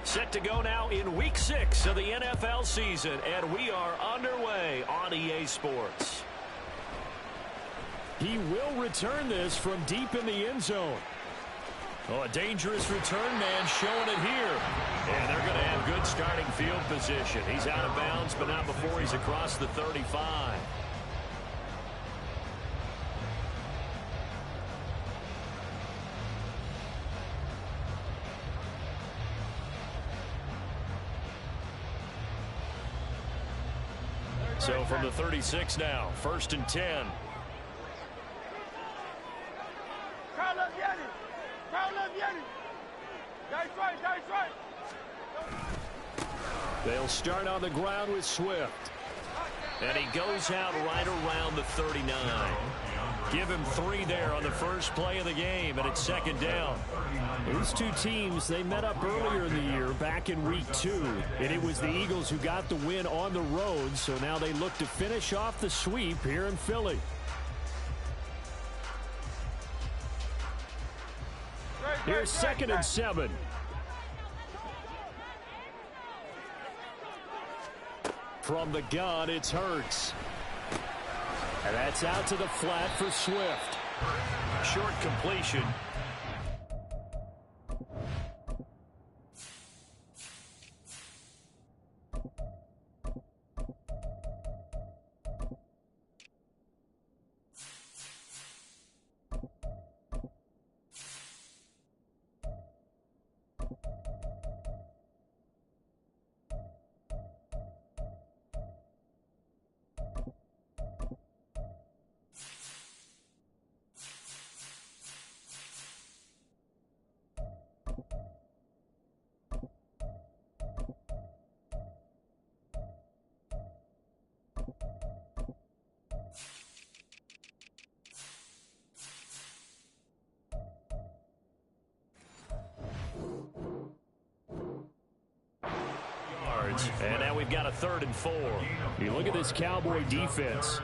Set to go now in Week 6 of the NFL season, and we are underway on EA Sports. He will return this from deep in the end zone. Oh, a dangerous return man showing it here. And they're going to have good starting field position. He's out of bounds, but not before he's across the 35. So from the 36 now, 1st and 10. They'll start on the ground with Swift. And he goes out right around the 39. Give him 3 there on the first play of the game, and it's 2nd down. These two teams, they met up earlier in the year, back in Week 2. And it was the Eagles who got the win on the road, so now they look to finish off the sweep here in Philly. Here's 2nd and 7. From the gun, it's Hurts. And that's out to the flat for Swift. Short completion. And now we've got a 3rd and 4. You look at this Cowboy defense.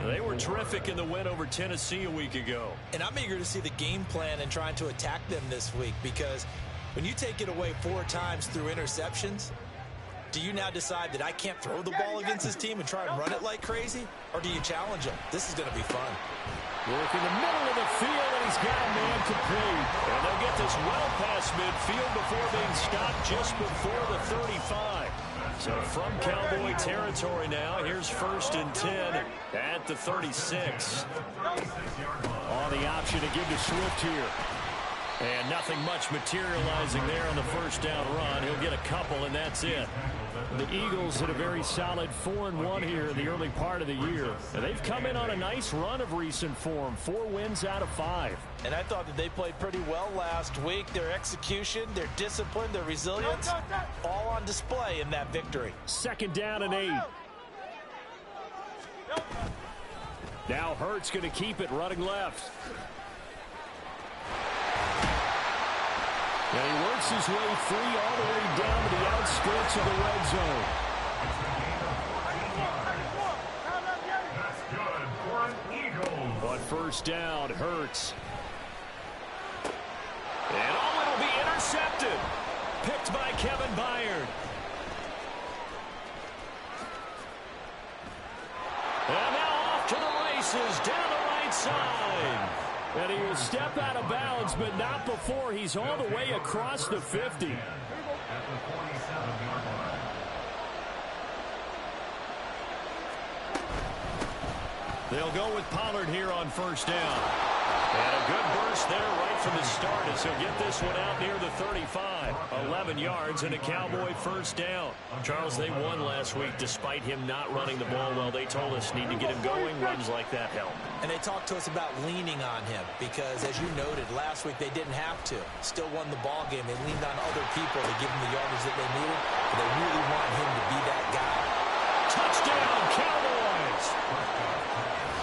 They were terrific in the win over Tennessee a week ago. And I'm eager to see the game plan and trying to attack them this week, because when you take it away 4 times through interceptions, do you now decide that I can't throw the ball against this team and try and run it like crazy? Or do you challenge them? This is going to be fun. Working the middle of the field, and he's got a man complete. And they'll get this well past midfield before being stopped just before the 35. So from Cowboy territory now, here's 1st and 10 at the 36. On the option to give to Swift here. And nothing much materializing there on the 1st down run. He'll get a couple, and that's it. The Eagles had a very solid 4-1 here in the early part of the year. And they've come in on a nice run of recent form. 4 wins out of 5. And I thought that they played pretty well last week. Their execution, their discipline, their resilience, all on display in that victory. 2nd down and 8. Now Hurts going to keep it running left. And he works his way free all the way down to the outskirts of the red zone. That's good for an Eagle. On 1st down, Hurts. And it'll be intercepted. Picked by Kevin Byard. And now off to the races down the right side. And he will step out of bounds, but not before he's all the way across the 50. They'll go with Pollard here on 1st down. And a good burst there right from the start as he'll get this one out near the 35. 11 yards and a Cowboy 1st down. Charles, they won last week despite him not running the ball well. They told us need to get him going. Runs like that help. And they talked to us about leaning on him because, as you noted, last week they didn't have to. Still won the ball game. They leaned on other people to give him the yardage that they needed. But they really want him to be that guy. Touchdown, Cowboys!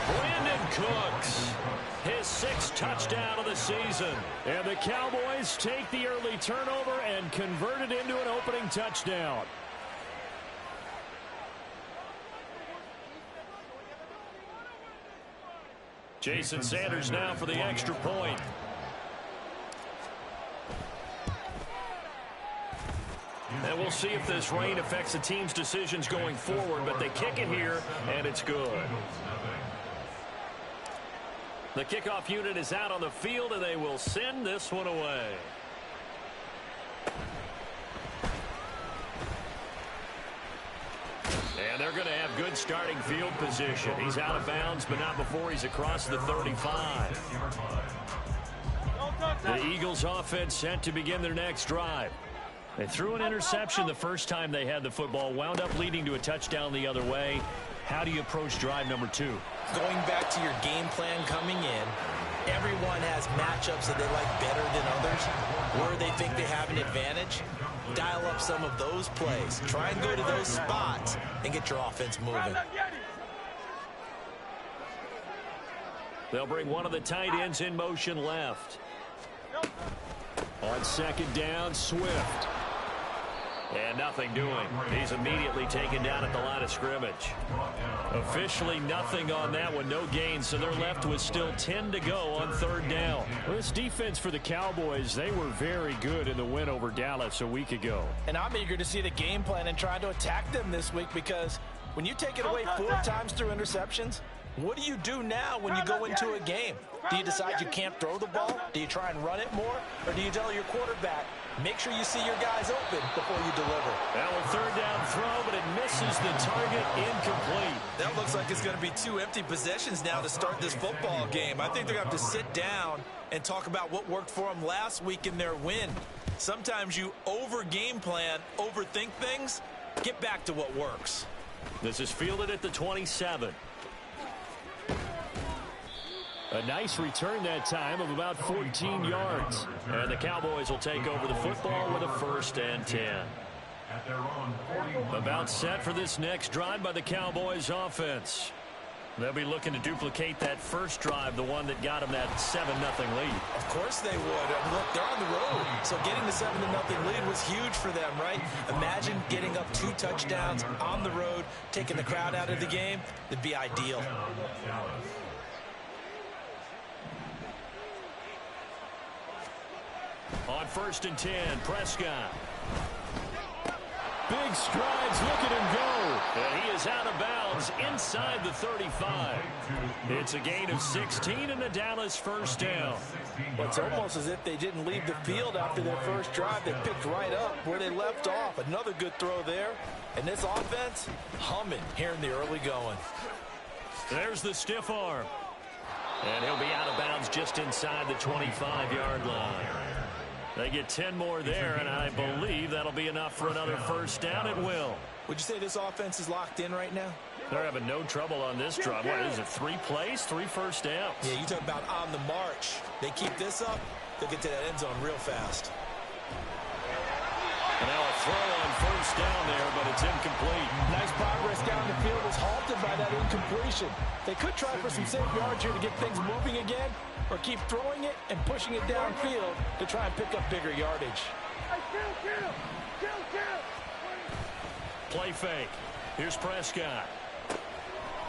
Brandon Cooks, his 6th touchdown of the season. And the Cowboys take the early turnover and convert it into an opening touchdown. Jason Sanders now for the extra point. And we'll see if this rain affects the team's decisions going forward, but they kick it here, and it's good. The kickoff unit is out on the field, and they will send this one away. And they're going to have good starting field position. He's out of bounds, but not before he's across the 35. The Eagles offense set to begin their next drive. They threw an interception the first time they had the football, wound up leading to a touchdown the other way. How do you approach drive number 2? Going back to your game plan coming in, everyone has matchups that they like better than others, where they think they have an advantage. Dial up some of those plays. Try and go to those spots and get your offense moving. They'll bring one of the tight ends in motion left. On second down, Swift. And nothing doing. He's immediately taken down at the line of scrimmage. Officially nothing on that one. No gain, so they're left with still 10 to go on third down. Well, this defense for the Cowboys, they were very good in the win over Dallas a week ago. And I'm eager to see the game plan and try to attack them this week, because when you take it away 4 times through interceptions, what do you do now when you go into a game? Do you decide you can't throw the ball? Do you try and run it more? Or do you tell your quarterback, make sure you see your guys open before you deliver? Now a third down throw, but it misses the target, incomplete. That looks like it's going to be 2 empty possessions now to start this football game. I think they're going to have to sit down and talk about what worked for them last week in their win. Sometimes you over-game plan, overthink things. Get back to what works. This is fielded at the 27. A nice return that time of about 14 yards. And the Cowboys will take over the football with a 1st and 10. About set for this next drive by the Cowboys offense. They'll be looking to duplicate that first drive, the one that got them that 7-0 lead. Of course they would. Look, they're on the road. So getting the 7-0 lead was huge for them, right? Imagine getting up 2 touchdowns on the road, taking the crowd out of the game. It'd be ideal. On 1st and 10, Prescott. Big strides, look at him go. And he is out of bounds inside the 35. It's a gain of 16 and a Dallas 1st down. Well, it's almost as if they didn't leave the field after their first drive. They picked right up where they left off. Another good throw there. And this offense, humming here in the early going. There's the stiff arm. And he'll be out of bounds just inside the 25-yard line. They get 10 more there, and I believe that'll be enough for another 1st down at will. Would you say this offense is locked in right now? They're having no trouble on this drive. What is it, 3 plays, 3 1st downs? Yeah, you talk about on the march. They keep this up, they'll get to that end zone real fast. And now a throw on 1st down there, but it's incomplete. Nice progress down the field was halted by that incompletion. They could try for some safe yards here to get things moving again, or keep throwing it and pushing it downfield to try and pick up bigger yardage. Play fake. Here's Prescott.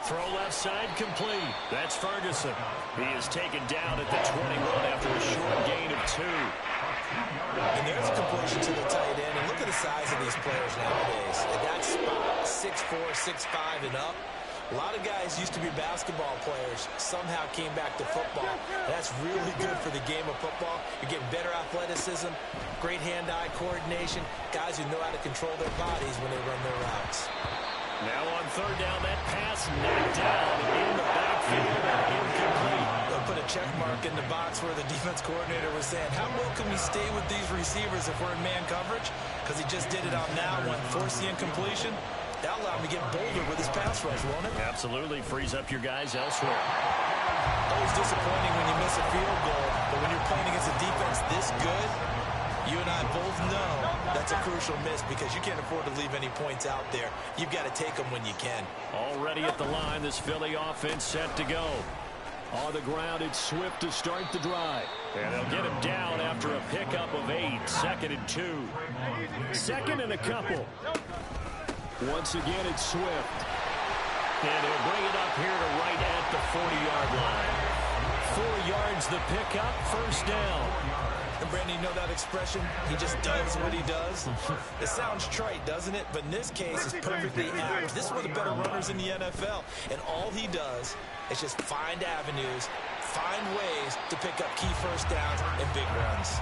Throw left side complete. That's Ferguson. He is taken down at the 21 after a short gain of 2. And there's a completion to the tight end. And look at the size of these players nowadays. At that spot, 6'4", 6'5", and up. A lot of guys used to be basketball players, somehow came back to football. That's really good for the game of football. You're getting better athleticism, great hand-eye coordination, guys who know how to control their bodies when they run their routes. Now on 3rd down, that pass knocked down in the backfield and incomplete. They'll put a check mark in the box where the defense coordinator was saying, how well can we stay with these receivers if we're in man coverage? Because he just did it on that one, force the incompletion. That'll allow him to get bolder with his pass rush, won't it? Absolutely. Frees up your guys elsewhere. Always disappointing when you miss a field goal, but when you're playing against a defense this good, you and I both know that's a crucial miss because you can't afford to leave any points out there. You've got to take them when you can. Already at the line, this Philly offense set to go. On the ground, it's Swift to start the drive. And they'll get him down after a pickup of 8. 2nd and 2. 2nd and a couple. Once again, it's Swift. And he'll bring it up here to right at the 40-yard line. 4 yards the pickup, 1st down. And Brandon, you know that expression? He just does what he does. It sounds trite, doesn't it? But in this case, it's perfectly apt. This is one of the better runners in the NFL. And all he does is just find avenues, find ways to pick up key first downs and big runs.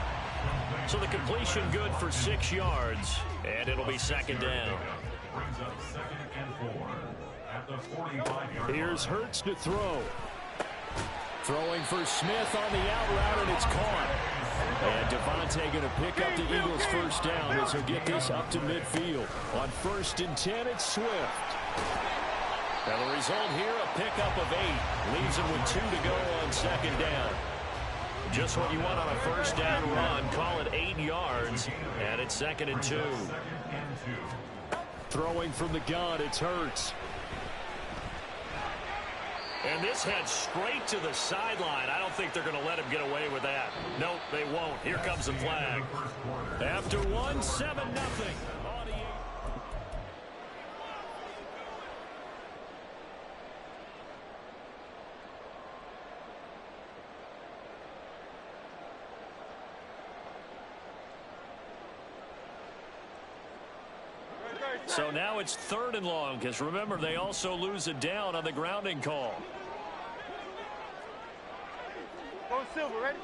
So the completion good for 6 yards, and it'll be second down. Brings up 2nd and 4 at the 45-yard. Here's Hurts to throw. Throwing for Smith on the out route, and it's caught. And Devontae going to pick up the Eagles' first down as he'll get this up to midfield. On 1st and 10, it's Swift. Now the result here, a pickup of 8. Leaves him with 2 to go on second down. Just what you want on a first down run. Call it 8 yards, and it's 2nd and 2. Throwing from the gun, it's Hurts. And this heads straight to the sideline. I don't think they're going to let him get away with that. Nope, they won't. Here comes the flag. After 1, 7-0. So now it's 3rd and long, because remember, they also lose a down on the grounding call. Go Silver, ready?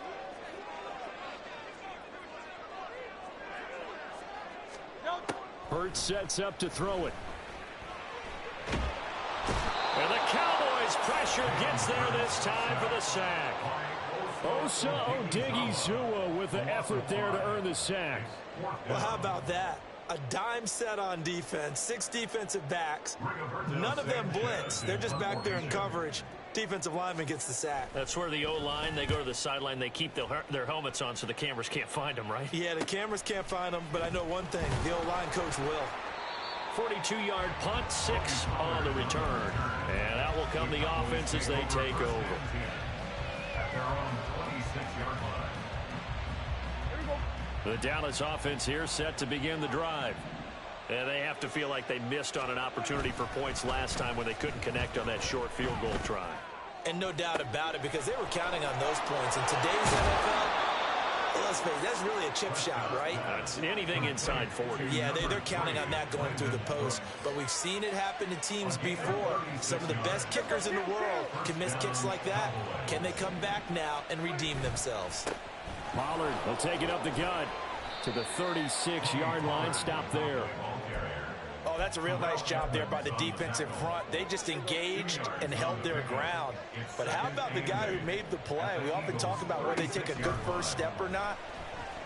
Hurts sets up to throw it. And the Cowboys pressure gets there this time for the sack. Osa Odighizuwa with the effort there to earn the sack. Well, how about that? A dime set on defense, 6 defensive backs. None of them blitz. They're just back there in coverage. Defensive lineman gets the sack. That's where the O-line, they go to the sideline, they keep their helmets on so the cameras can't find them, right? Yeah, the cameras can't find them, but I know one thing. The O-line coach will. 42-yard punt, 6 on the return. And out will come the offense as they take over. At their own 26-yard line. The Dallas offense here set to begin the drive. And they have to feel like they missed on an opportunity for points last time when they couldn't connect on that short field goal try. And no doubt about it, because they were counting on those points. In today's NFL, let's face it, that's really a chip shot, right? It's anything inside 40. Yeah, they're counting on that going through the post. But we've seen it happen to teams before. Some of the best kickers in the world can miss kicks like that. Can they come back now and redeem themselves? Pollard will take it up the gut to the 36-yard line. Stop there. Oh, that's a real nice job there by the defensive front. They just engaged and held their ground. But how about the guy who made the play? We often talk about whether they take a good first step or not.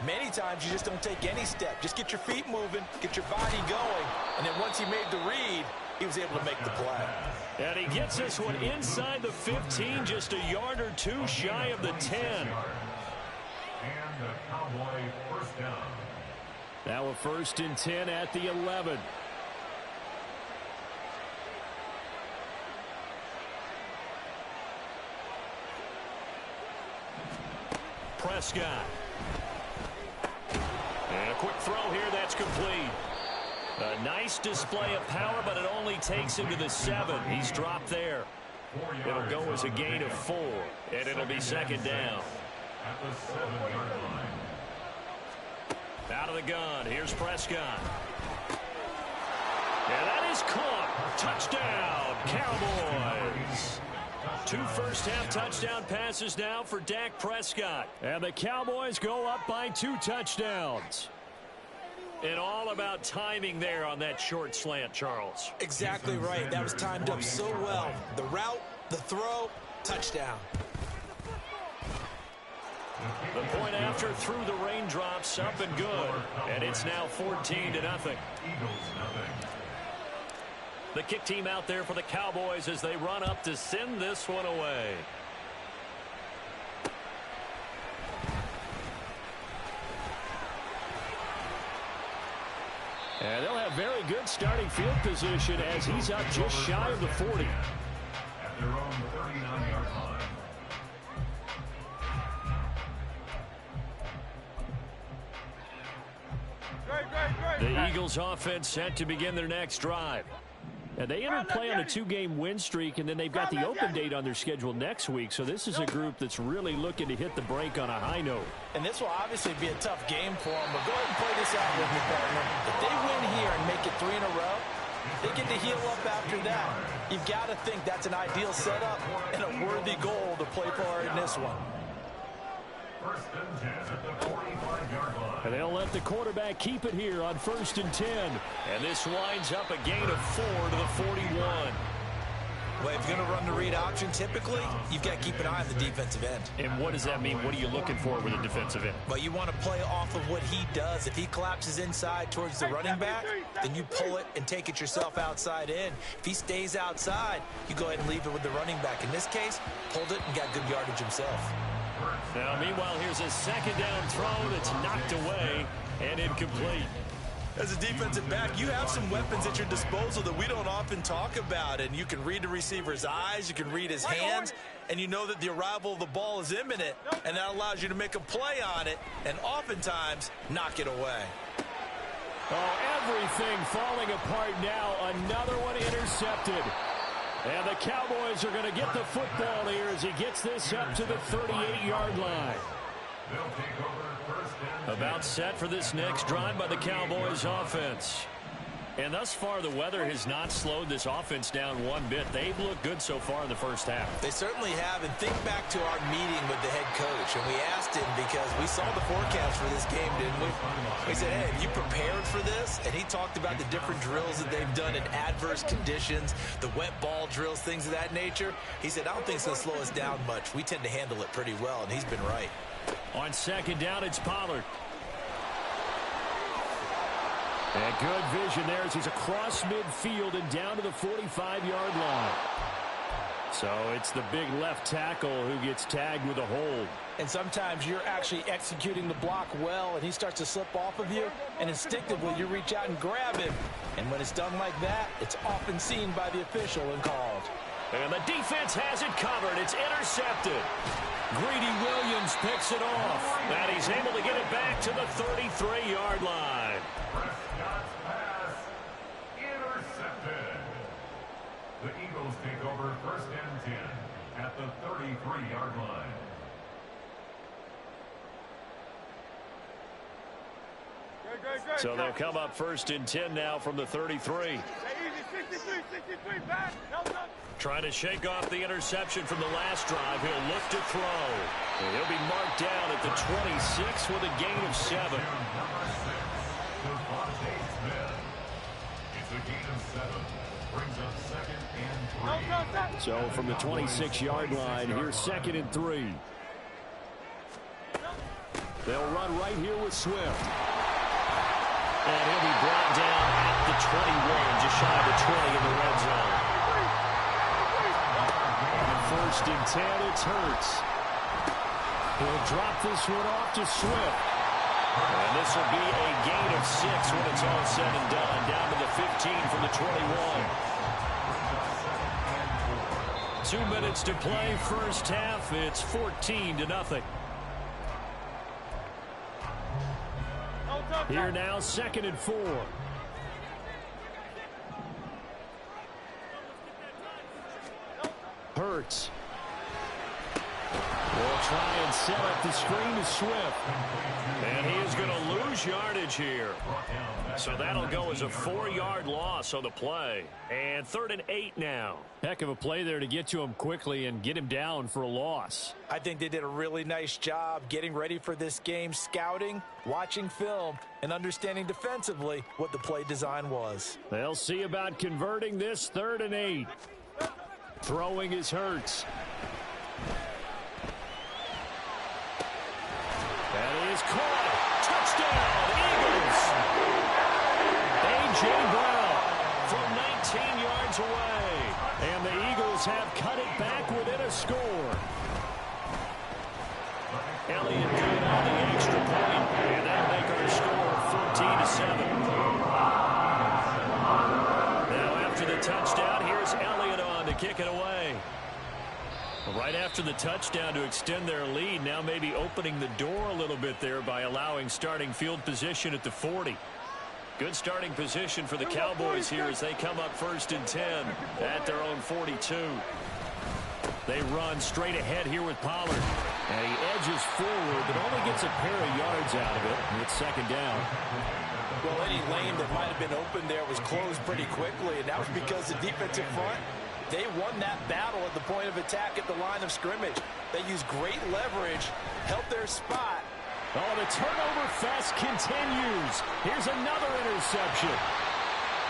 Many times you just don't take any step. Just get your feet moving, get your body going, and then once he made the read, he was able to make the play. And he gets this one inside the 15, just a yard or 2 shy of the 10. And the Cowboy first down. Now a 1st and 10 at the 11. Prescott. And a quick throw here, that's complete. A nice display of power, but it only takes him to the 7. He's dropped there. It'll go as a gain of 4, and it'll be second down. At the 7-yard line. Out of the gun, here's Prescott. And that is caught. Touchdown, Cowboys. 2 first-half touchdown passes now for Dak Prescott. And the Cowboys go up by 2 touchdowns. And all about timing there on that short slant, Charles. Exactly right. That was timed up so well. The route, the throw, touchdown. The point after through the raindrops, up and good. And it's now 14-0. The kick team out there for the Cowboys as they run up to send this one away. And they'll have very good starting field position as he's up just shy of the 40. At their own 39-yard line. The Eagles offense set to begin their next drive. And they entered play on a 2-game win streak, and then they've got the open date on their schedule next week. So this is a group that's really looking to hit the break on a high note. And this will obviously be a tough game for them, but go ahead and play this out with me, partner. If they win here and make it 3 in a row, they get to heal up after that. You've got to think that's an ideal setup and a worthy goal to play for in this one. First and 10 at the 45-yard line. And they'll let the quarterback keep it here on 1st and 10. And this winds up a gain of 4 to the 41. Well, if you're going to run the read option, typically, you've got to keep an eye on the defensive end. And what does that mean? What are you looking for with a defensive end? But you want to play off of what he does. If he collapses inside towards the running back, then you pull it and take it yourself outside in. If he stays outside, you go ahead and leave it with the running back. In this case, pulled it and got good yardage himself. Now, meanwhile, here's a second down throw that's knocked away and incomplete. As a defensive back, you have some weapons at your disposal that we don't often talk about, and you can read the receiver's eyes, you can read his hands, and you know that the arrival of the ball is imminent, and that allows you to make a play on it and oftentimes knock it away. Oh, everything falling apart now. Another one intercepted. And the Cowboys are going to get the football here as he gets this up to the 38-yard line. They'll take over first and 10. About set for this next drive by the Cowboys offense. And thus far, the weather has not slowed this offense down one bit. They've looked good so far in the first half. They certainly have, and think back to our meeting with the head coach, and we asked him because we saw the forecast for this game, didn't we? We said, hey, have you prepared for this? And he talked about the different drills that they've done in adverse conditions, the wet ball drills, things of that nature. He said, I don't think it's going to slow us down much. We tend to handle it pretty well, and he's been right. On second down, it's Pollard. And good vision there as he's across midfield and down to the 45-yard line. So it's the big left tackle who gets tagged with a hold. And sometimes you're actually executing the block well, and he starts to slip off of you, and instinctively you reach out and grab him. And when it's done like that, it's often seen by the official and called. And the defense has it covered. It's intercepted. Greedy Williams picks it off. And he's able to get it back to the 33-yard line. Prescott's pass intercepted. The Eagles take over first and 10 at the 33-yard line. So they'll come up first and 10 now from the 33. Trying to shake off the interception from the last drive. He'll look to throw. And he'll be marked down at the 26 with a gain of 7. Number 6, Devontae Smith. It's a gain of 7. Brings up second and 3. So from the 26-yard line, here's second and 3. They'll run right here with Swift. And he'll be brought down at the 21, just shy of the 20 in the red zone. First and 10, it's Hurts. He'll drop this one off to Swift. And this will be a gain of 6 when it's all said and done, down to the 15 from the 21. 2 minutes to play, first half. It's 14-0. Here now, second and 4. Hurts. Will try and set up the screen to Swift. And he is going to lose yardage here. So that'll go as a 4-yard loss on the play. And 3rd and 8 now. Heck of a play there to get to him quickly and get him down for a loss. I think they did a really nice job getting ready for this game, scouting, watching film, and understanding defensively what the play design was. They'll see about converting this 3rd and 8. Throwing is Hurts. That is caught. Touchdown, Eagles. A.J. Brown from 19 yards away. And the Eagles have cut it back within a score. Elliott good on the extra point. And that'll make our score 14-7. Now after the touchdown, here's Elliott on to kick it away. Right after the touchdown to extend their lead, now maybe opening the door a little bit there by allowing starting field position at the 40. Good starting position for the Cowboys here as they come up 1st and 10 at their own 42. They run straight ahead here with Pollard. And he edges forward, but only gets a pair of yards out of it. And it's 2nd down. Well, any lane that might have been open there was closed pretty quickly, and that was because the defensive front, they won that battle at the point of attack at the line of scrimmage. They used great leverage, held their spot. Oh, the turnover fest continues. Here's another interception.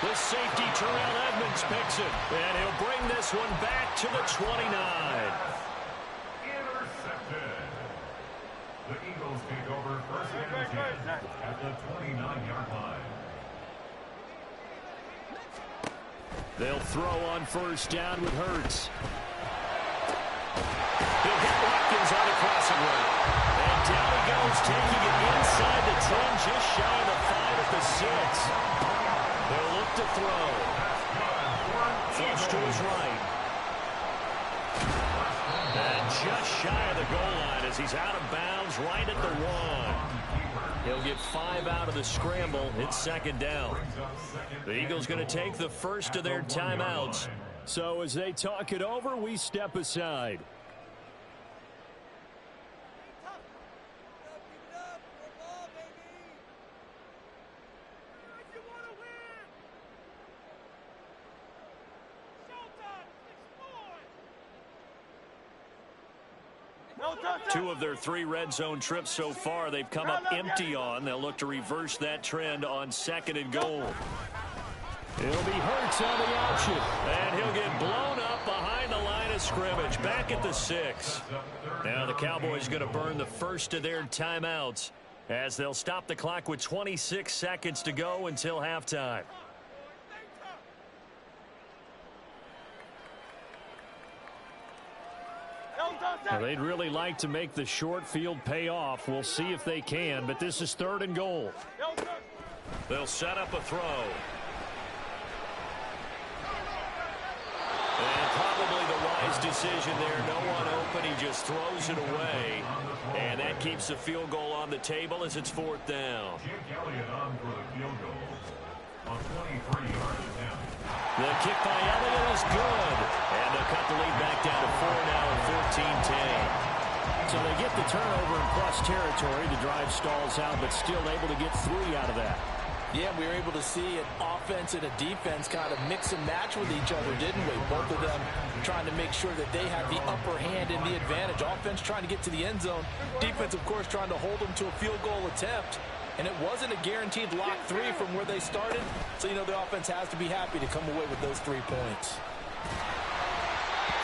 The safety, Terrell Edmonds, picks it. And he'll bring this one back to the 29. Intercepted. The Eagles take over 1st and 10 at the 29-yard line. They'll throw on 1st down with Hurts. He'll get Watkins on the crossing route. And down he goes, taking it inside the 10, just shy of the 5 at the 6. They'll look to throw. Flush to his right. And just shy of the goal line as he's out of bounds right at the 1. He'll get 5 out of the scramble. It's 2nd down. The Eagles going to take the first of their timeouts. So as they talk it over, we step aside. Two of their 3 red zone trips so far they've come up empty on. They'll look to reverse that trend on 2nd and goal. It'll be Hurts on the option. And he'll get blown up behind the line of scrimmage, back at the 6. Now the Cowboys going to burn the first of their timeouts as they'll stop the clock with 26 seconds to go until halftime. Well, they'd really like to make the short field pay off. We'll see if they can, but this is 3rd and goal. They'll set up a throw. And probably the wise decision there. No one open. He just throws it away. And that keeps the field goal on the table as it's 4th down. Jake Elliott on for the field goal on 23-yard attempt. The kick by Elliott is good. And they'll cut the lead back down to 4 now at 14-10. So they get the turnover in plus territory. The drive stalls out, but still able to get 3 out of that. Yeah, we were able to see an offense and a defense kind of mix and match with each other, didn't we? Both of them trying to make sure that they have the upper hand and the advantage. Offense trying to get to the end zone. Defense, of course, trying to hold them to a field goal attempt. And it wasn't a guaranteed lock 3 from where they started. So, you know, the offense has to be happy to come away with those 3 points.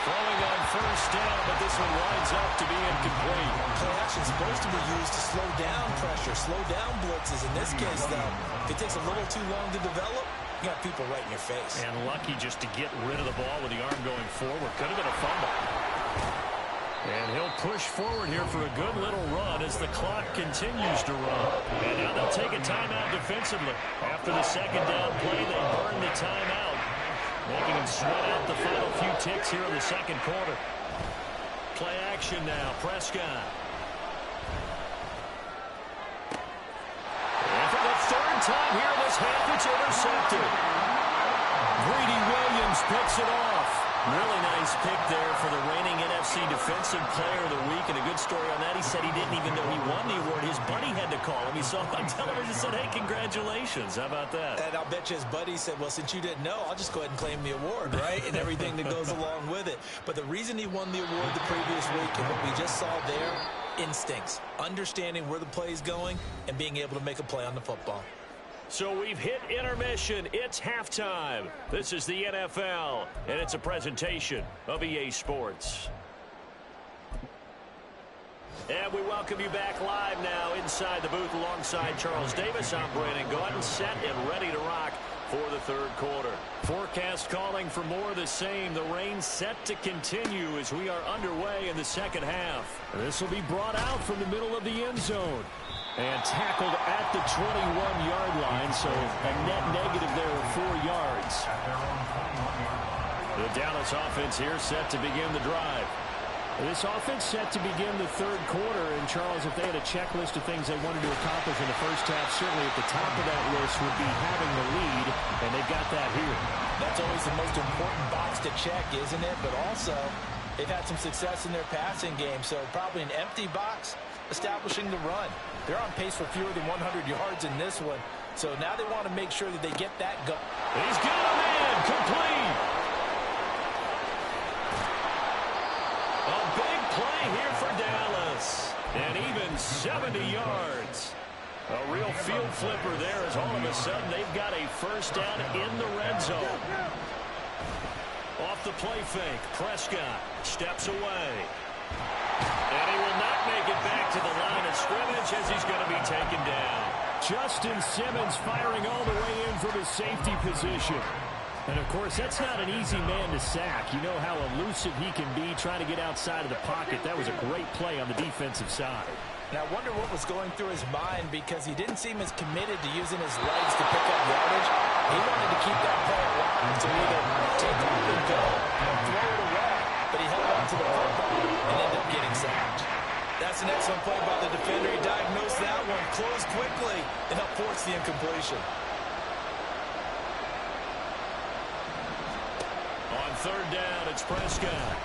Throwing on 1st down, but this one winds up to be incomplete. Play action is supposed to be used to slow down pressure, slow down blitzes. In this case, though, if it takes a little too long to develop, you got people right in your face. And lucky just to get rid of the ball with the arm going forward. Could have been a fumble. And he'll push forward here for a good little run as the clock continues to run. And now they'll take a timeout defensively. After the 2nd down play, they burn the timeout, making them sweat out the final few ticks here in the 2nd quarter. Play action now, Prescott. And for the 3rd time here this half, it's intercepted. Greedy Williams picks it off. Really nice pick there for the reigning NFC Defensive Player of the Week. And a good story on that, he said he didn't even know he won the award. His buddy had to call him. He saw him on television and said, hey, congratulations. How about that? And I'll bet you his buddy said, well, since you didn't know, I'll just go ahead and claim the award, right? And everything that goes along with it. But the reason he won the award the previous week and what we just saw there, instincts, understanding where the play is going and being able to make a play on the football. So we've hit intermission. It's halftime. This is the NFL, and it's a presentation of EA Sports. And we welcome you back live now inside the booth alongside Charles Davis. I'm Brandon Gaudin, set and ready to rock for the 3rd quarter. Forecast calling for more of the same. The rain set to continue as we are underway in the 2nd half. This will be brought out from the middle of the end zone. And tackled at the 21-yard line, so a net negative there of 4 yards. The Dallas offense here set to begin the drive. This offense set to begin the third quarter. And, Charles, if they had a checklist of things they wanted to accomplish in the first half, certainly at the top of that list would be having the lead, and they've got that here. That's always the most important box to check, isn't it? But also, they've had some success in their passing game, so probably an empty box establishing the run. They're on pace for fewer than 100 yards in this one, so now they want to make sure that they get that go. He's got him in, complete. A big play here for Dallas, and even 70 yards. A real field flipper there as all of a sudden they've got a first down in the red zone. Off the play fake, Prescott steps away. And he will not make it back to the line of scrimmage as he's going to be taken down. Justin Simmons firing all the way in from his safety position. And, of course, that's not an easy man to sack. You know how elusive he can be trying to get outside of the pocket. That was a great play on the defensive side. And I wonder what was going through his mind, because he didn't seem as committed to using his legs to pick up yardage. He wanted to keep that play alive to either take off and go or throw it away. But he held on to the football and ended up getting sacked. That's an excellent play by the defender. He diagnosed that one, closed quickly, and helped force the incompletion. On third down, it's Prescott.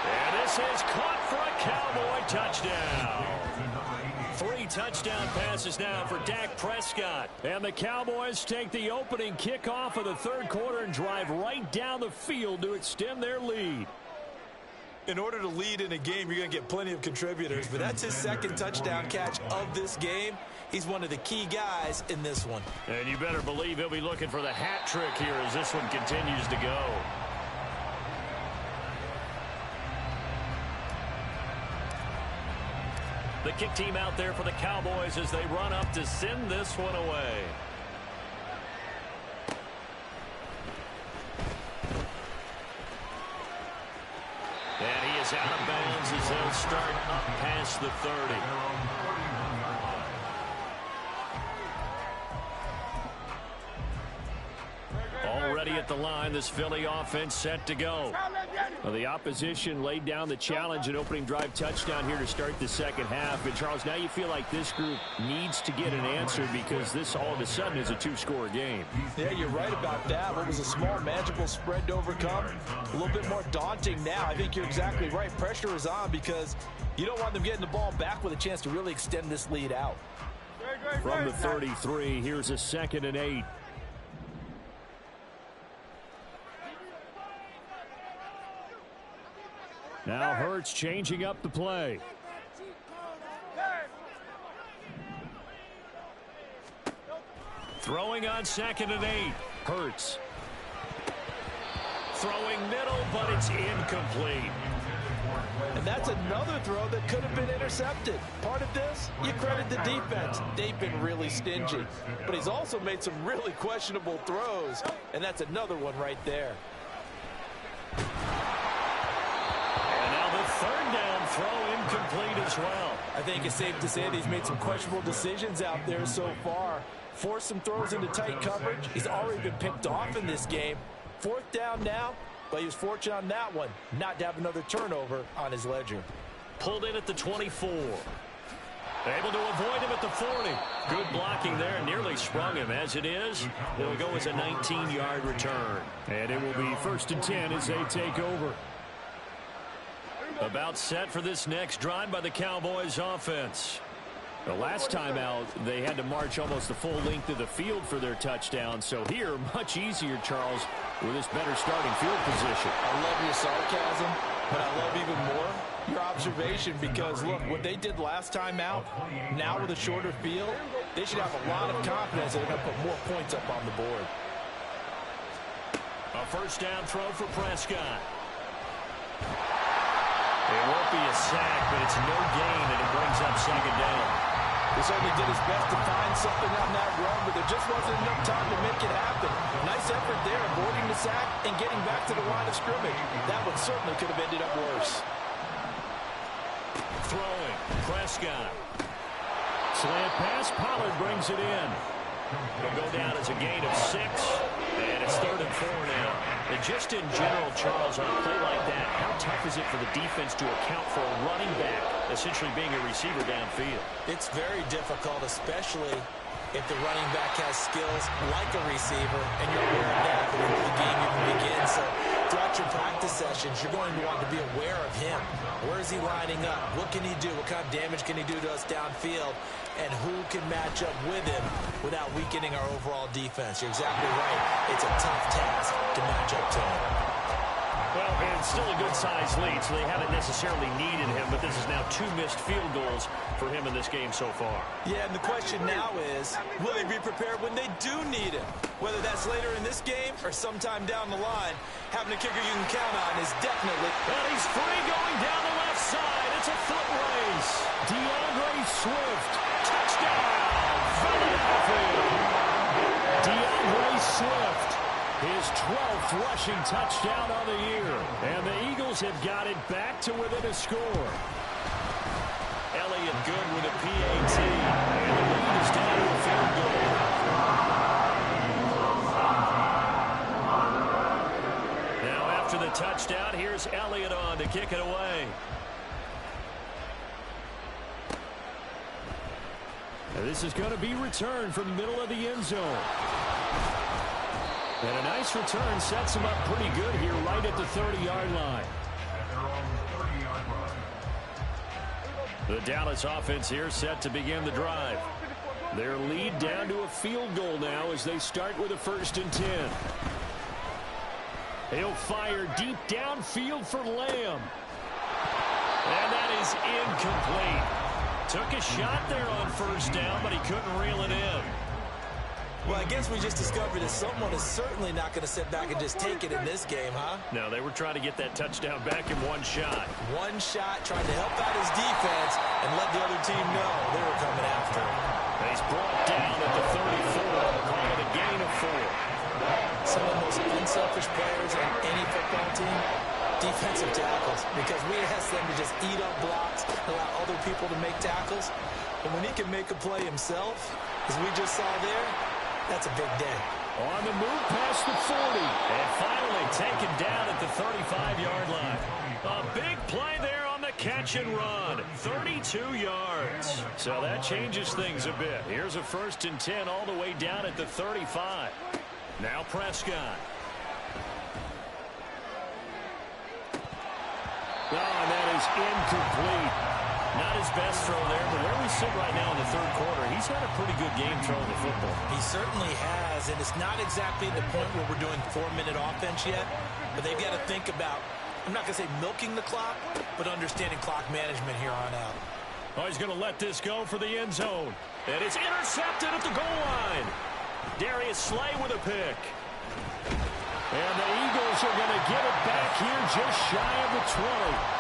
And this is caught for a Cowboy touchdown. 3 touchdown passes now for Dak Prescott. And the Cowboys take the opening kickoff of the third quarter and drive right down the field to extend their lead. In order to lead in a game, you're going to get plenty of contributors, but that's his second touchdown catch of this game. He's one of the key guys in this one. And you better believe he'll be looking for the hat trick here as this one continues to go. The kick team out there for the Cowboys as they run up to send this one away. And he is out of bounds as they'll start up past the 30. Already at the line, this Philly offense set to go. Well, the opposition laid down the challenge and opening drive touchdown here to start the second half. And, Charles, now you feel like this group needs to get an answer because this all of a sudden is a 2-score game. Yeah, you're right about that. What was a small, manageable spread to overcome, a little bit more daunting now. I think you're exactly right. Pressure is on because you don't want them getting the ball back with a chance to really extend this lead out. From the 33, here's a 2nd and 8. Now Hurts changing up the play. Throwing on 2nd and 8. Hurts. Throwing middle, but it's incomplete. And that's another throw that could have been intercepted. Part of this, you credit the defense. They've been really stingy. But he's also made some really questionable throws. And that's another one right there. Third down throw incomplete as well. I think it's safe to say that he's made some questionable decisions out there so far. Forced some throws into tight coverage. He's already been picked off in this game. 4th down now, but he was fortunate on that one not to have another turnover on his ledger. Pulled in at the 24. Able to avoid him at the 40. Good blocking there. Nearly sprung him. As it is, it'll go as a 19-yard return. And it will be 1st and 10 as they take over. About set for this next drive by the Cowboys offense. The last time out, they had to march almost the full length of the field for their touchdown. So here, much easier, Charles, with this better starting field position. I love your sarcasm, but I love even more your observation because, look, what they did last time out, now with a shorter field, they should have a lot of confidence that they're going to put more points up on the board. A first down throw for Prescott. It won't be a sack, but it's no gain, and it brings up 2nd down. He certainly did his best to find something on that run, but there just wasn't enough time to make it happen. Nice effort there, avoiding the sack and getting back to the line of scrimmage. That one certainly could have ended up worse. Throwing, Prescott. Slant pass, Pollard brings it in. It'll go down as a gain of 6. And it's 3rd and 4 now. And just in general, Charles, on a play like that, how tough is it for the defense to account for a running back essentially being a receiver downfield? It's very difficult, especially if the running back has skills like a receiver, and you're aware of that before the game even begins. So throughout your practice sessions, you're going to want to be aware of him. Where is he lining up? What can he do? What kind of damage can he do to us downfield? And who can match up with him without weakening our overall defense? You're exactly right. It's a tough task to match up to him. Well, it's still a good-sized lead, so they haven't necessarily needed him, but this is now 2 missed field goals for him in this game so far. Yeah, and the question now is, will he be prepared when they do need him? Whether that's later in this game or sometime down the line, having a kicker you can count on is definitely... And he's free going down the left side. It's a foot race. DeAndre Swift, touchdown, Philadelphia. DeAndre Swift. His 12th rushing touchdown on the year. And the Eagles have got it back to within a score. Elliott good with a PAT. And the lead is down to a field goal. Now after the touchdown, here's Elliott on to kick it away. And this is going to be returned from the middle of the end zone. And a nice return sets him up pretty good here right at the 30-yard line. The Dallas offense here set to begin the drive. Their lead down to a field goal now as they start with a 1st and 10. He'll fire deep downfield for Lamb. And that is incomplete. Took a shot there on 1st down, but he couldn't reel it in. Well, I guess we just discovered that someone is certainly not going to sit back and just take it in this game, huh? No, they were trying to get that touchdown back in one shot. One shot, trying to help out his defense and let the other team know they were coming after him. He's brought down at the 34, calling it a gain of 4. Some of the most unselfish players on any football team, defensive tackles, because we ask them to just eat up blocks, allow other people to make tackles. And when he can make a play himself, as we just saw there, that's a big day. On the move past the 40. And finally taken down at the 35-yard line. A big play there on the catch and run. 32 yards. So that changes things a bit. Here's a 1st and 10 all the way down at the 35. Now Prescott. Oh, and that is incomplete. Not his best throw there, but where we sit right now in the 3rd quarter, he's had a pretty good game throwing the football. He certainly has, and it's not exactly the point where we're doing 4-minute offense yet, but they've got to think about, I'm not going to say milking the clock, but understanding clock management here on out. Oh, he's going to let this go for the end zone. And it's intercepted at the goal line. Darius Slay with a pick. And the Eagles are going to get it back here just shy of the 20.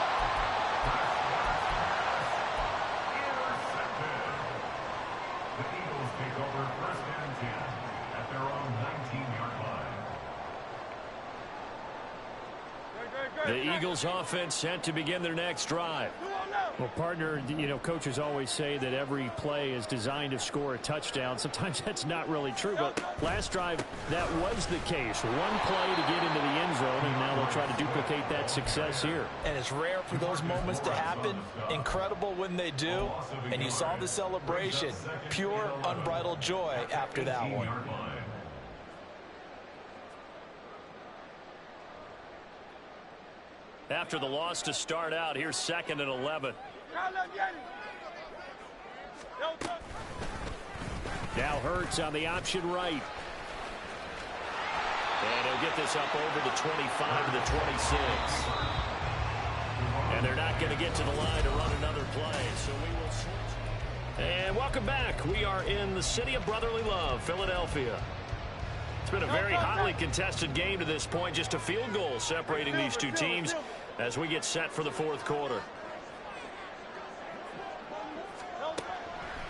The Eagles offense set to begin their next drive. Well, partner, you know, coaches always say that every play is designed to score a touchdown. Sometimes that's not really true, but last drive, that was the case. One play to get into the end zone, and now they'll try to duplicate that success here. And it's rare for those moments to happen. Incredible when they do. And you saw the celebration. Pure, unbridled joy after that one. After the loss to start out, here's 2nd and 11. Now Hurts on the option right. And he'll get this up over the 25 to the 26. And they're not going to get to the line to run another play, so we will switch. And welcome back. We are in the city of brotherly love, Philadelphia. It's been a very hotly contested game to this point. Just a field goal separating these two teams as we get set for the 4th quarter.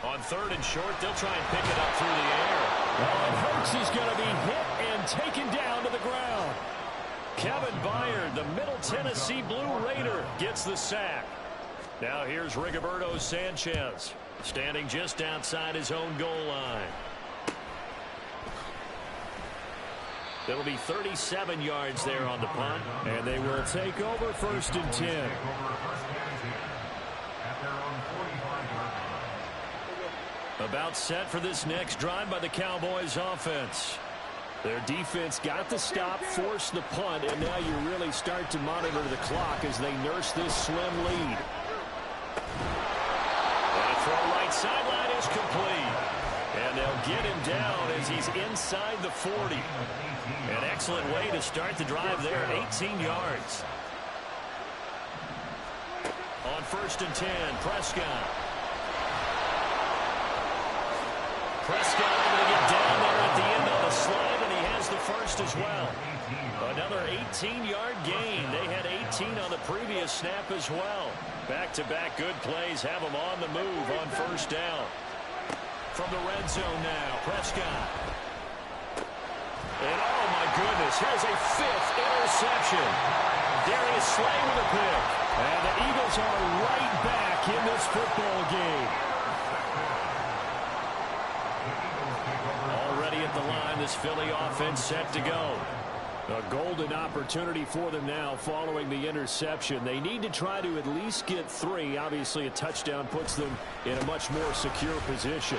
On 3rd and short, they'll try and pick it up through the air. Oh, and Hurts is going to be hit and taken down to the ground. Kevin Byard, the Middle Tennessee Blue Raider, gets the sack. Now here's Rigoberto Sanchez, standing just outside his own goal line. It'll be 37 yards there on the punt. And they will take over 1st and 10. About set for this next drive by the Cowboys offense. Their defense got the stop, forced the punt, and now you really start to monitor the clock as they nurse this slim lead. And a throw right sideline is complete. And they'll get him down as he's inside the 40. An excellent way to start the drive there, 18 yards. On 1st and 10, Prescott. Prescott able to get down there at the end of the slide, and he has the first as well. Another 18-yard gain. They had 18 on the previous snap as well. Back-to-back good plays have them on the move on 1st down. From the red zone now, Prescott. And oh my goodness, here's a 5th interception. Darius Slay with a pick. And the Eagles are right back in this football game. Already at the line, this Philly offense set to go. A golden opportunity for them now following the interception. They need to try to at least get 3. Obviously, a touchdown puts them in a much more secure position.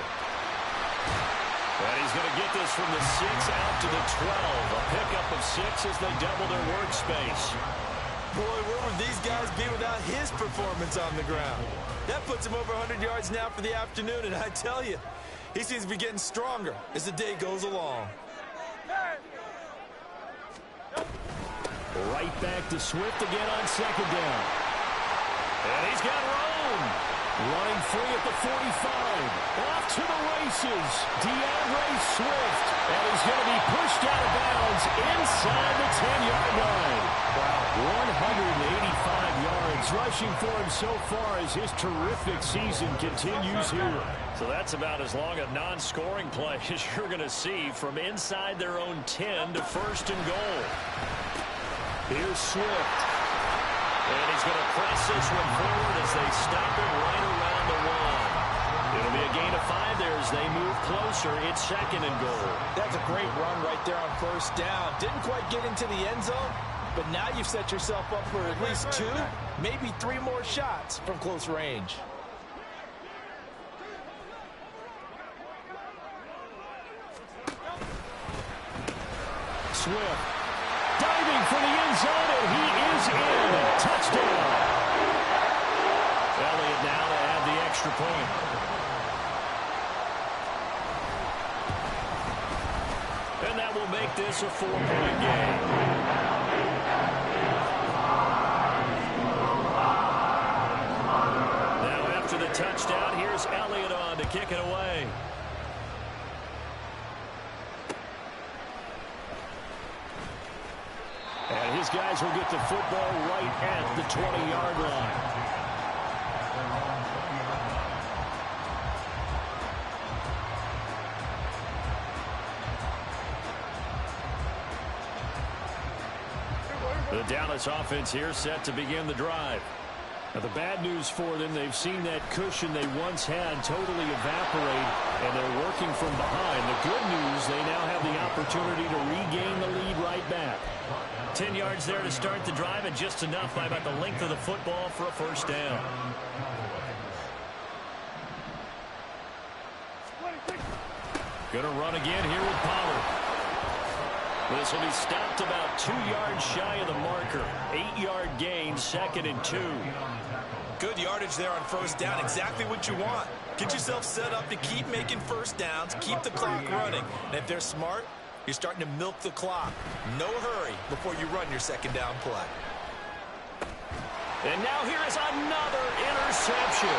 And he's going to get this from the 6 out to the 12. A pickup of 6 as they double their workspace. Boy, where would these guys be without his performance on the ground? That puts him over 100 yards now for the afternoon, and I tell you, he seems to be getting stronger as the day goes along. Right back to Swift again on 2nd down. And he's got Rome. Running free at the 45. Off to the races. DeAndre Swift. And he's going to be pushed out of bounds inside the 10-yard line. Wow. 185 yards rushing for him so far as his terrific season continues here. So that's about as long a non-scoring play as you're going to see from inside their own 10 to 1st and goal. Here's Swift. And he's going to press this one forward as they stop it right around the 1. It'll be a gain of 5 there as they move closer. It's 2nd and goal. That's a great run right there on 1st down. Didn't quite get into the end zone, but now you've set yourself up for at least 2, maybe 3 more shots from close range. Swift diving for the end zone, and he is in. Touchdown. Elliott now to add the extra point. And that will make this a 4-point game. Now after the touchdown, here's Elliott on to kick it away. And his guys will get the football right at the 20-yard line. The Dallas offense here set to begin the drive. Now, the bad news for them, they've seen that cushion they once had totally evaporate, and they're working from behind. The good news, they now have the opportunity to regain the lead right back. 10 yards there to start the drive, and just enough by about the length of the football for a 1st down. Going to run again here with Pollard. This will be stopped about 2 yards shy of the marker. 8-yard gain, 2nd and 2. Good yardage there on 1st down. Exactly what you want. Get yourself set up to keep making 1st downs, keep the clock running. And if they're smart, you're starting to milk the clock. No hurry before you run your 2nd down play. And now here is another interception.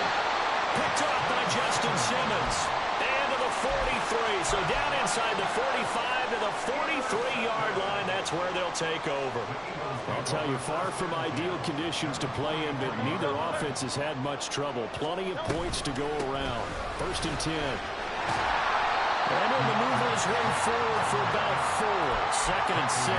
Picked off by Justin Simmons. And to the 43. So down inside the 45 to the 43-yard line. That's where they'll take over. I'll tell you, far from ideal conditions to play in, but neither offense has had much trouble. Plenty of points to go around. 1st and 10. And then the movers run forward for about 4. 2nd and 6.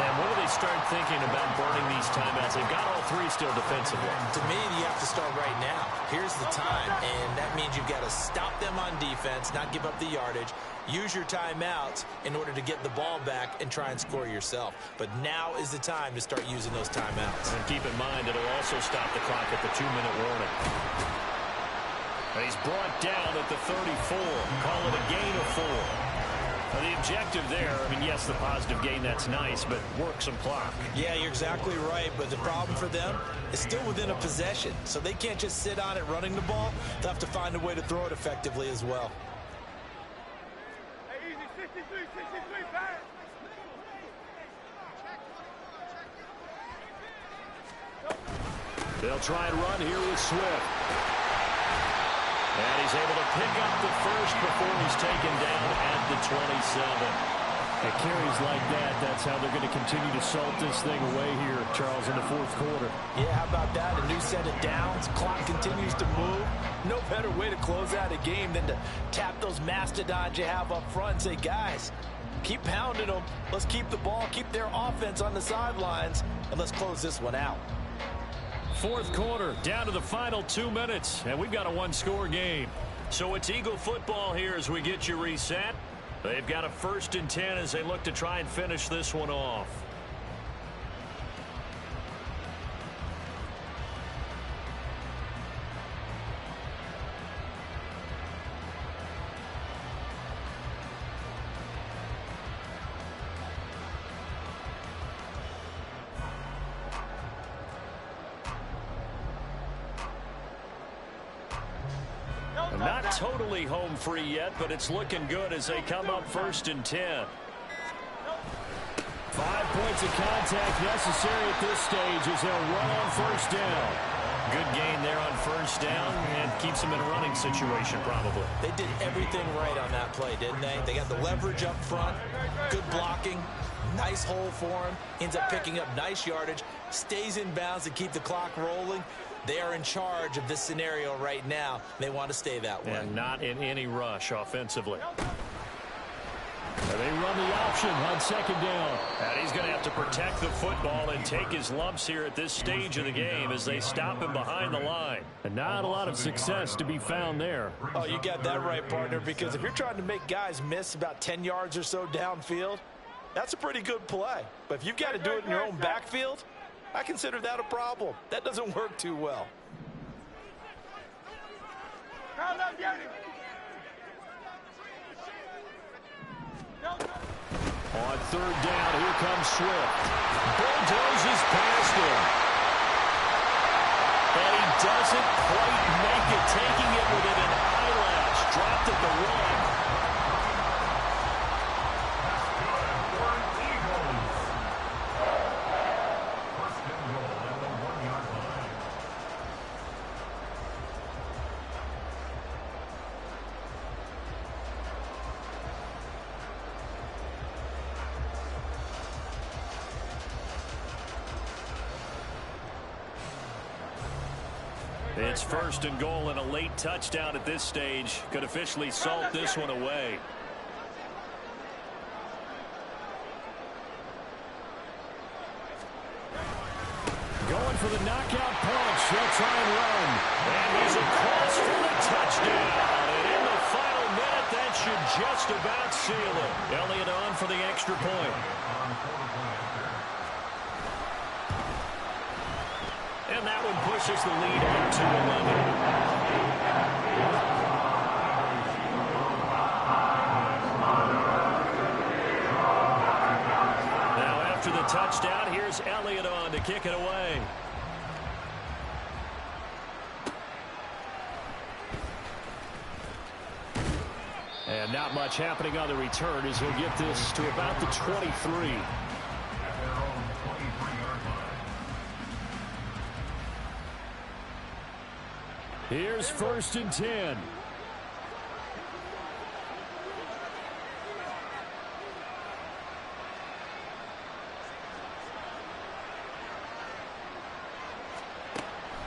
And when do they start thinking about burning these timeouts? They've got all three still defensively. To me, you have to start right now. Here's the time, and that means you've got to stop them on defense, not give up the yardage, use your timeouts in order to get the ball back and try and score yourself. But now is the time to start using those timeouts. And keep in mind, it'll also stop the clock at the 2-minute warning. And he's brought down at the 34. Call it a gain of 4. Now, the objective there, I mean, yes, the positive gain, that's nice, but work some clock. Yeah, you're exactly right, but the problem for them is still within a possession, so they can't just sit on it running the ball. They'll have to find a way to throw it effectively as well. Hey, easy, 63, back. They'll try and run here with Swift. And he's able to pick up the first before he's taken down at the 27. It carries like that. That's how they're going to continue to salt this thing away here, Charles, in the fourth quarter. Yeah, how about that? A new set of downs. Clock continues to move. No better way to close out a game than to tap those mastodons you have up front and say, guys, keep pounding them. Let's keep the ball, keep their offense on the sidelines, and let's close this one out. Fourth quarter, down to the final 2 minutes, and we've got a one-score game. So it's Eagle football here as we get you reset. They've got a 1st and 10 as they look to try and finish this one off. Not totally home free yet, but it's looking good as they come up 1st and 10. 5 points of contact necessary at this stage as they'll run on 1st down. Good gain there on 1st down and keeps them in a running situation probably. They did everything right on that play, didn't they? They got the leverage up front, good blocking, nice hole for him, ends up picking up nice yardage, stays in bounds to keep the clock rolling. They are in charge of this scenario right now. They want to stay that way. And not in any rush offensively. They run the option on 2nd down. And he's going to have to protect the football and take his lumps here at this stage of the game as they stop him behind the line. And not a lot of success to be found there. Oh, you got that right, partner, because if you're trying to make guys miss about 10 yards or so downfield, that's a pretty good play. But if you've got to do it in your own backfield, I consider that a problem. That doesn't work too well. On 3rd down, here comes Swift. Bulldozes past him. And he doesn't quite make it, taking it within an eyelash. Dropped at the 1. It's 1st and goal and a late touchdown at this stage. Could officially salt this one away. Going for the knockout punch. He'll try and run. And he's across for the touchdown. And in the final minute, that should just about seal it. Elliott on for the extra point. And that one pushes the lead up to 11. Now after the touchdown, here's Elliott on to kick it away. And not much happening on the return as he'll get this to about the 23. Here's 1st and 10.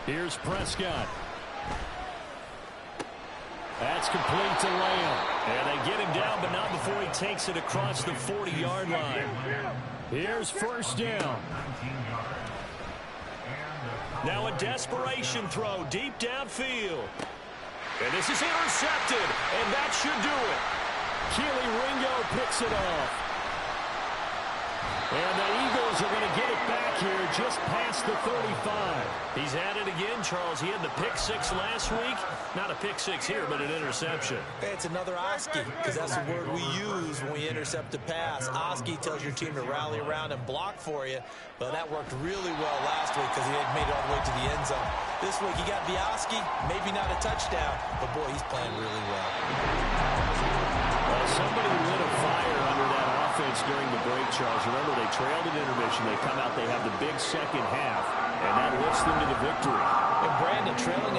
Here's Prescott. That's complete to Lamb. And they get him down, but not before he takes it across the 40-yard line. Here's first down. Now a desperation throw deep downfield. And this is intercepted, and that should do it. Keely Ringo picks it off. And the Eagles are going to get it back here just past the 35. He's at it again, Charles. He had the pick six last week. Not a pick six here, but an interception. It's another Oski, because that's the word we use when we intercept a pass. Oski tells your team to rally around and block for you. But that worked really well last week because he had made it all the way to the end zone. This week he got the Oski, maybe not a touchdown, but boy, he's playing really well. Well, somebody lit a fire under that offense during the break, Charles. Remember, they trailed at intermission. They come out, they have the big second half, and that lifts them to the victory. And Brandon, trailing